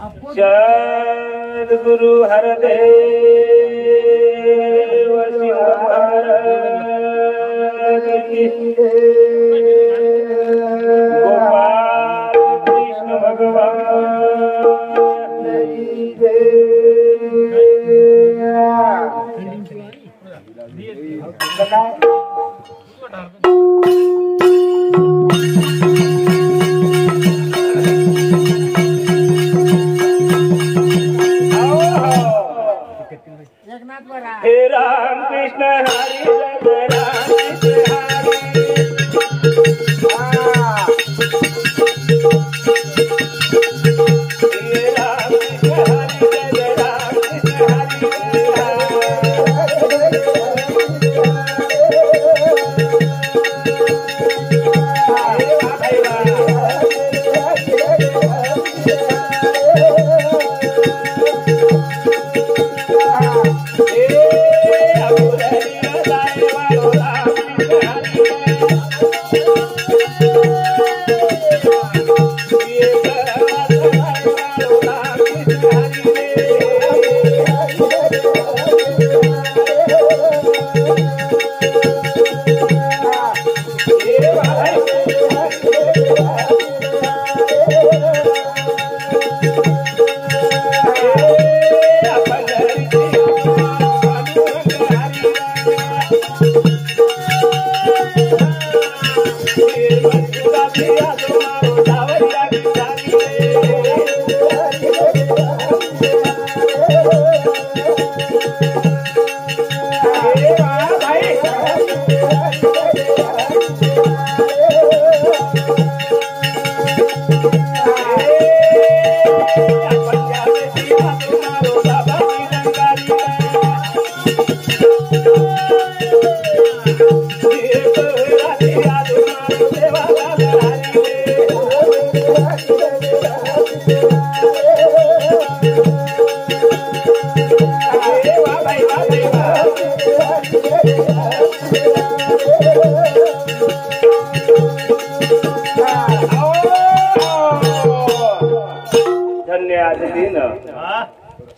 सद्गुरु हरदेव सिंह महाराज की गोपाल कृष्ण भगवान हे राम कृष्ण हरि जय राम कृष्ण हरि हे राम कृष्ण हरि जय राम कृष्ण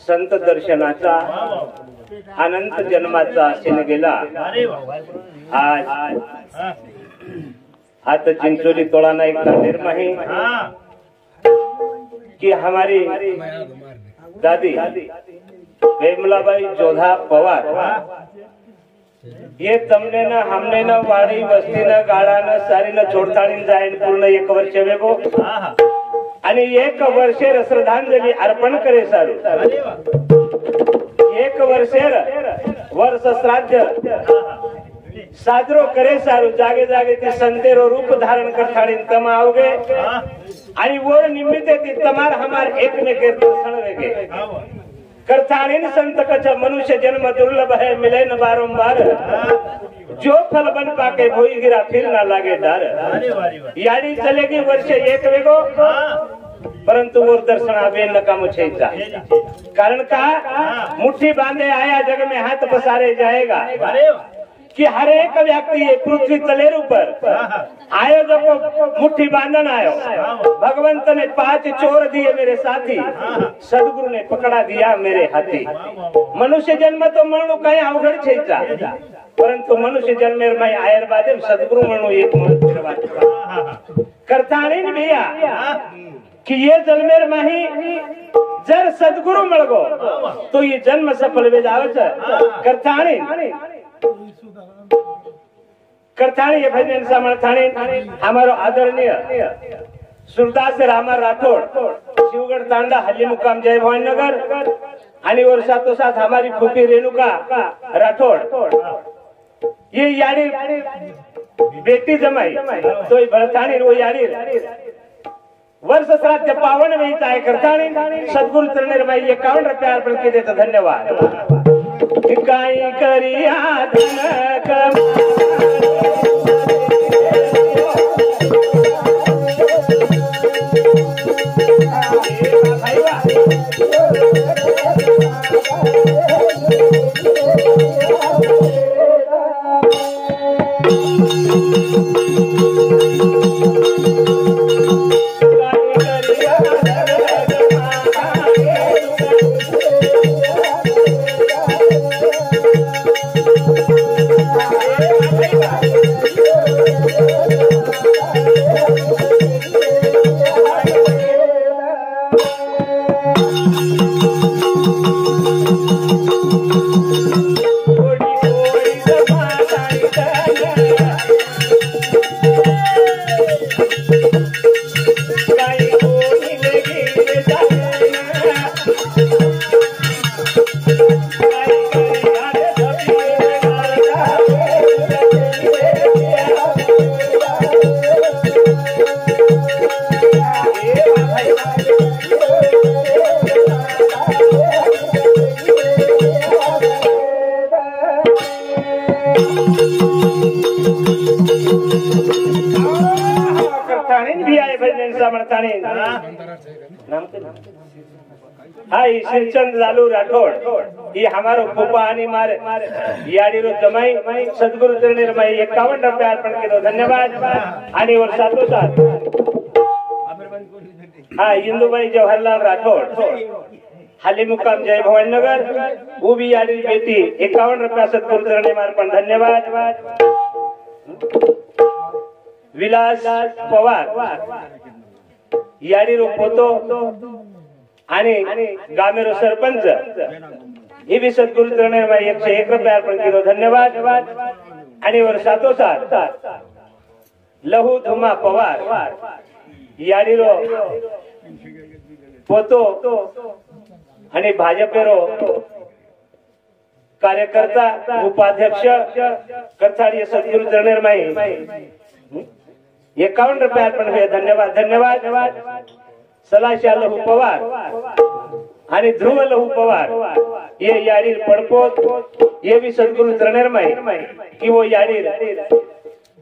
संत दर्शनाचा अनंत जन्माचा आशीन गेला। आज हाथ चिंचोली तोड़ाना एक निर्मही कि हमारी दादी वेमलाबाई जोधा पवार ये तमने न हमने न वाड़ी वस्ती न गाड़ा न सारी न छोड़ताणी जाईन पूर्ण 1 वर्ष वेगो आणि 1 वर्षे श्रद्धांजली अर्पण करे सारू 1 वर्षे वर्ष श्राद्ध साजरो करे सारू जागे जागे ते संतेरो रूप धारण करताणी तमा आवगे आणि वो निमित्त ती तमार हमार एक ने के दर्शन वेगे करताणी संत कछ मनुष्य जन्म दुर्लभ है मिले न बारंबार जो फल बन पाके भोई गिरा फिर ना लागे डर यानी चलेगी वर्ष 1 वेगो परंतु वो दर्शन आवे नकाम छेचा कारण का मुट्ठी बांधे आया जग में हाथ पसारे जाएगा कि हर एक व्यक्ति ये पृथ्वी तलेर ऊपर आयो जब मुट्ठी बांधन आयो भगवंत ने 5 चोर दिए मेरे साथी सदगुरु ने पकड़ा दिया मेरे हाथी मनुष्य जन्म तो मरणु कहीं अवघड छेचा परंतु मनुष्य जन्मेर में आयर बादे सदगुरु मरणु एक करताणी भैया कि ये जन्मेर माही जर सदगुरु मळगो तो ये जन्म सफल वे जावच करताणी करताणी ये भजन समर्थाणी हमारो आदरणीय सुरदास रामा राठौड़ शिवगढ़ तांडा हल्ली मुकाम जय भवानी नगर आणि और साथों साथ हमारी फूफी रेणुका राठौड़ ये यानी बेटी जमाई तो ये भरताणी वो यानी वर्ष श्राद्ध पावन में चाहे करताणी सदगुरु चरणेर में 51 रुपया अर्पण के देता धन्यवाद काई करिया धन हा ही श्रीचंद लालू राठोड ही हमारो फूफा आणि मार याडी रो जमाई सद्गुरु चरणी रमाई 51 रुपये अर्पण केलो धन्यवाद आणि वर सातो साथ हा इंदुबाई जवाहरलाल राठोड हाली मुकाम जय भवन नगर वो भी याडी बेटी 51 रुपये सद्गुरु चरणी में अर्पण धन्यवाद विलास पवार याडी रो पोतो आणि गामेरो सरपंच हे भी सद्गुरु चरणी में 101 रुपये अर्पण केलो धन्यवाद आणि वर सातो साथ लहू धुमा पवार याडी रो पोतो आणि भाजपेरो कार्यकर्ता उपाध्यक्ष करताड़ी सद्गुरु चरणी में 51 रुपये अर्पण हुए धन्यवाद सलाशा लहू पवार आणि ध्रुव लहू पवार ये याडी पड़पोत ये भी सद्गुरु चरणी में कि वो याडी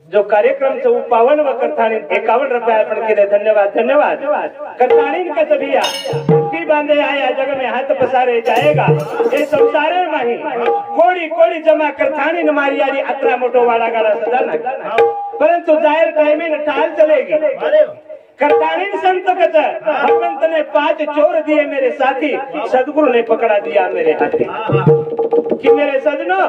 जो कार्यक्रम से पावन व करताणी 51 रुपये अर्पण केले धन्यवाद करताणी का सभिया की बांधे आया जग में हाथ पसारे जाएगा ये संसारे माही कोड़ी कोड़ी जमा करताणी न मारी यारी अतरा मोटो वाड़ा गाड़ा सदा ना परंतु जाहिर टाइमिंग टाल चलेगी करताणी संत कथा भगवंत ने 5 चोर दिए मेरे साथी सदगुरु ने पकड़ा दिया मेरे हाथी कि मेरे सजनों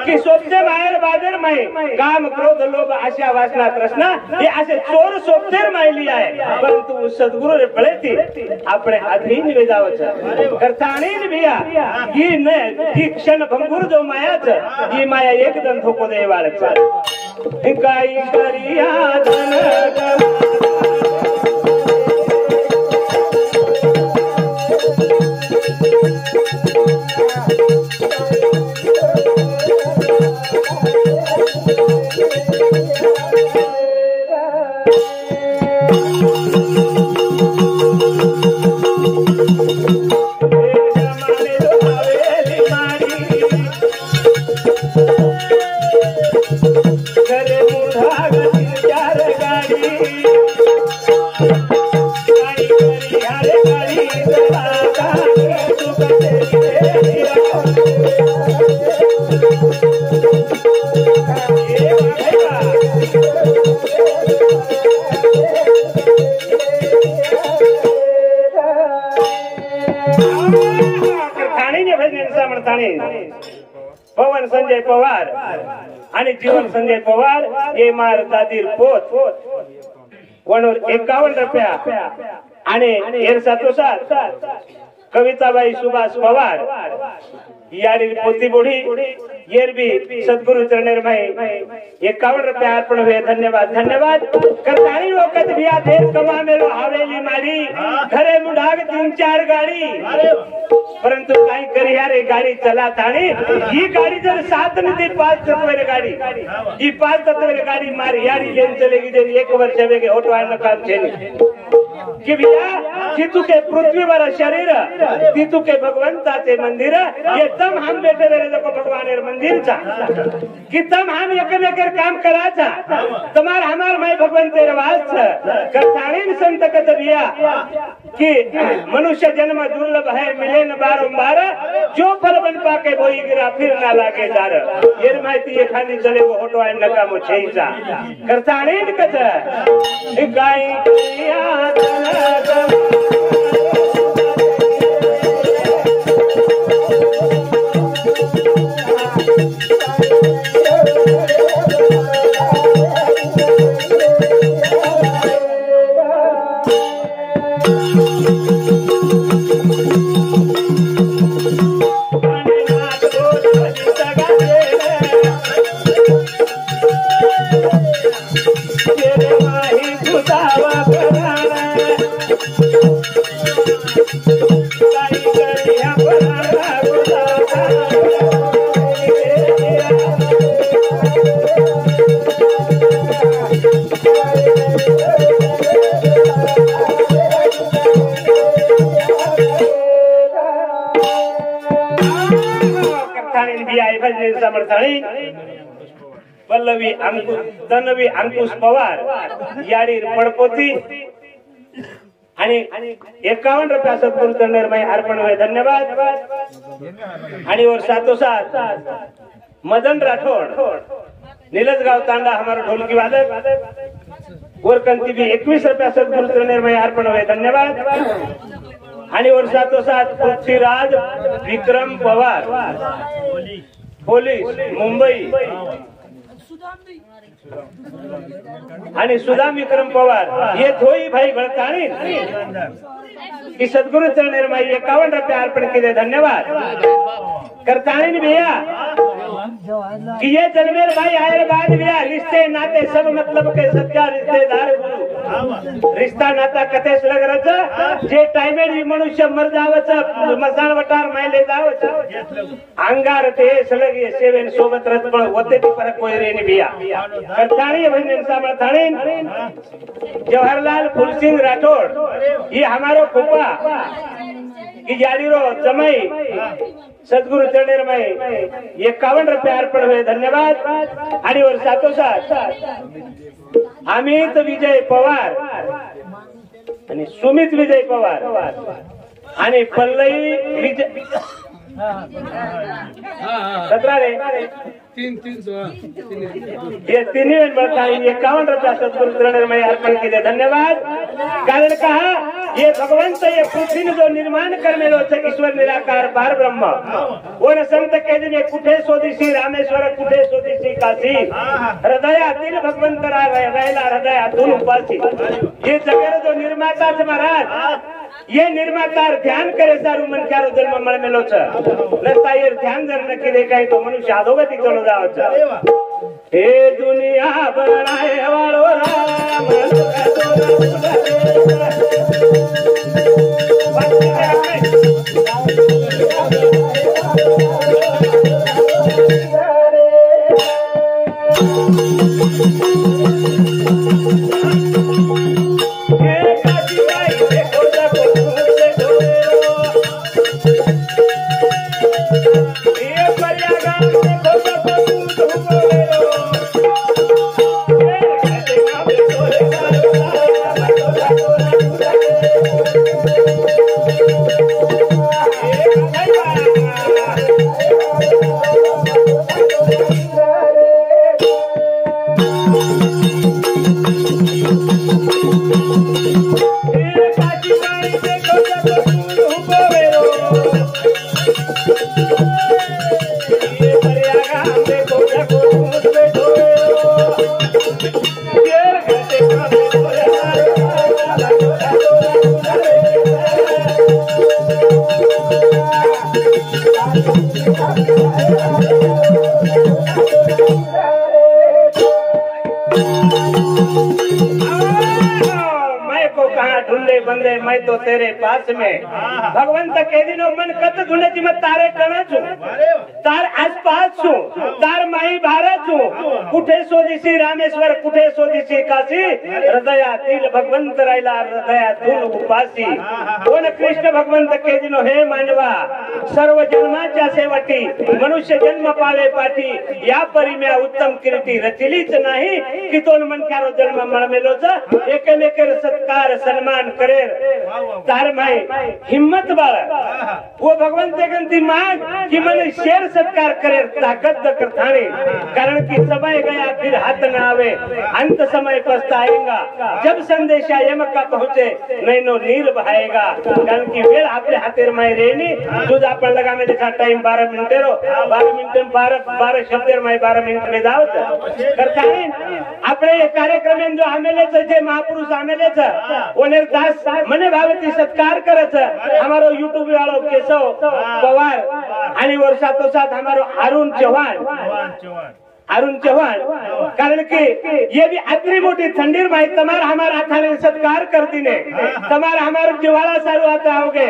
कि सोपते मायर बादर में काम क्रोध लोभ आशा वासना तृष्णा ये ऐसे चोर सोपतेर माय लिया है परंतु सदगुरु ने पड़े थी अपने अधीन वे जाव छ करताणी ने भैया ये ने की क्षण भंगुर जो माया छ ये माया एकदम थोको दे वाले छ गाई करिया धन पवन संजय पवार आणि जीवन संजय पवार ये मार दादीर पोत वणूर 51 रुपया आणि एर सातोसात कविताबाई सुभाष पवार यारी पोती बुढ़ी येर भी सद्गुरु चरणी में 51 रुपया अर्पण हुए धन्यवाद करताणी वक्त भी आ देर कमा मेलो हवेली मारी घरे मुढाग 3-4 गाड़ी परंतु काही करी यारे गाड़ी चला ताणी ही गाड़ी जर 7 नहीं 5 तत्वेर गाड़ी ही 5 तत्वेर गाड़ी मारी यारी लेन चलेगी जब 1 वर्ष वेगे होटवान काम छे कि भैया कि तू के पृथ्वी वाला शरीर ती तू के भगवंताचे मंदिर ये तम हम बैठे मेरे देखो भगवान मंदिर चा कि तम हम एक काम कराचा तुम्हार हमार मैं भगवान तेरे वास करताणी संत कत भैया कि मनुष्य जन्म दुर्लभ है मिले न बारंबार जो फल बन पाके बोई गिरा फिर ना लागे दार ये माहिती एखादी चले वो होटो आहे नकामो छेईचा करताणी कत गाई पल्लवी अंकुश तन्वी अंकुश पवार याडी पड़पोती आणि 51 रुपया सद्गुरु चरणेरमाई अर्पण हुए धन्यवाद। आणि और साथों साथ मदन राठौड़ नीलजगांव तांडा हमारा ढोलकी वादक और कंती भी 21 रुपया सद्गुरु चरणेरमाई अर्पण हुए धन्यवाद। आणि और साथों साथ पृथ्वीराज विक्रम पवार पोलीस मुंबई आणि सुदाम विक्रम पवार ये धोई भाई भड़ताणी की सद्गुरु चरणेरमाई 51 रुपया अर्पण किए धन्यवाद। करताणी भैया कि ये जलमेर भाई आए बाद भैया रिश्ते नाते सब मतलब के सच्चा रिश्तेदार गुरु रिश्ता नाता कथेस लग रच जे टाइमेर भी मनुष्य मर जावच मसान वटार मायले जावच अंगार ते सलग ये सेवन सोबत रच पण होते ती फरक कोई रे नहीं भैया। करताणी भजन सामळ थाणी जवाहरलाल फूलसिंह राठौड़ ये हमारो फूफा की जाडीरो जमाई सद्गुरु चरणेरमाई 51 रुपया अर्पण हुए धन्यवाद। आणि और साथों साथ अमित विजय पवार आणि सुमित विजय पवार आणि पल्लवी विजय 17 रे ये तीनों बढ़ता 51 रुपया सद्गुरु चरणेरमाई अर्पण किए धन्यवाद। कारण कहा ये भगवंत ये पृथ्वी जो निर्माण करने लो ईश्वर निराकार पार ब्रह्म वो न संत के दिन कुठे शोधिसी रामेश्वर कुठे शोधिसी काशी हृदयातील भगवंत राहिला हृदयातून उपासी ये जगह जो निर्माता महाराज ये निर्माता ध्यान करे सारू मन क्यारो जन्म मळ मेलो छ नसता ये ध्यान जर न केले काय तो मनुष्य अधोगती चलो जाव छ। हे दुनिया बनाए वालो राम मैं तो तेरे पास में भगवंत के दिनों मन कत ढूंढे जी मैं तारे कणा छू तार आसपास छू तार माई भारत छू कुठे शोधिसी रामेश्वर कुठे शोधिसी काशी हृदयातील भगवंत राहिला हृदयातून उपासी कोण कृष्ण भगवंत के दिनों हे मानवा सर्व जन्माच्या सेवटी मनुष्य जन्म पावे पाठी या परी म्या उत्तम कीर्ती रचिलीच नाही की तोन मन क्यारो जन्म मळ मेलोच एकमेकर सत्कार सन्मान करेर तार माई हिम्मत बाळा वो भगवंत गंती मांग कि मन शेर सत्कार करे ताकत करथाने कारण कि समय गया फिर हाथ न आवे अंत समय पछताएगा जब संदेशा यम का पहुंचे नैनो नीर बहाएगा कारण कि वेळ आपल्या हातेर माई रेनी तुझ आपण लगा में देखा टाइम 12 मिनिट रो 12 मिनिट 12 शब्देर माई 12 मिनिट में जावत करताने आपले कार्यक्रम जो आमेलेच जे महापुरुष आमेलेच ओनेर दास मने भावती सत्कार करत हमारो यूट्यूब वालो केशव पवार आणि वर्षातो साथ हमारो अरुण चौहान कारण कि ये भी अतरी मोटी ठंडीर भाई तमार हमार हाथाने सत्कार करती ने तमार हमार जिवाळा सारू आता होगे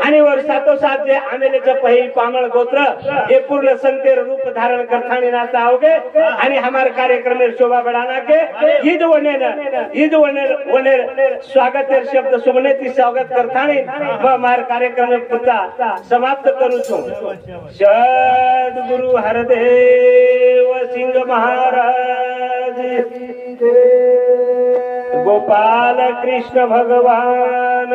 आणि वर्षातो साथ जे आमेलेचं पहिल पामळ गोत्र हे पूर्ण संतेर रूप धारण करतानी नाता होगे आणि हमार कार्यक्रम में शोभा बढ़ाना के ये जो वनेर स्वागत शब्द सुमने ती स्वागत करतानी हमार कार्यक्रम में पूरा समाप्त करू छु। सद्गुरु हरदेव सिंह महाराज गोपाल कृष्ण भगवान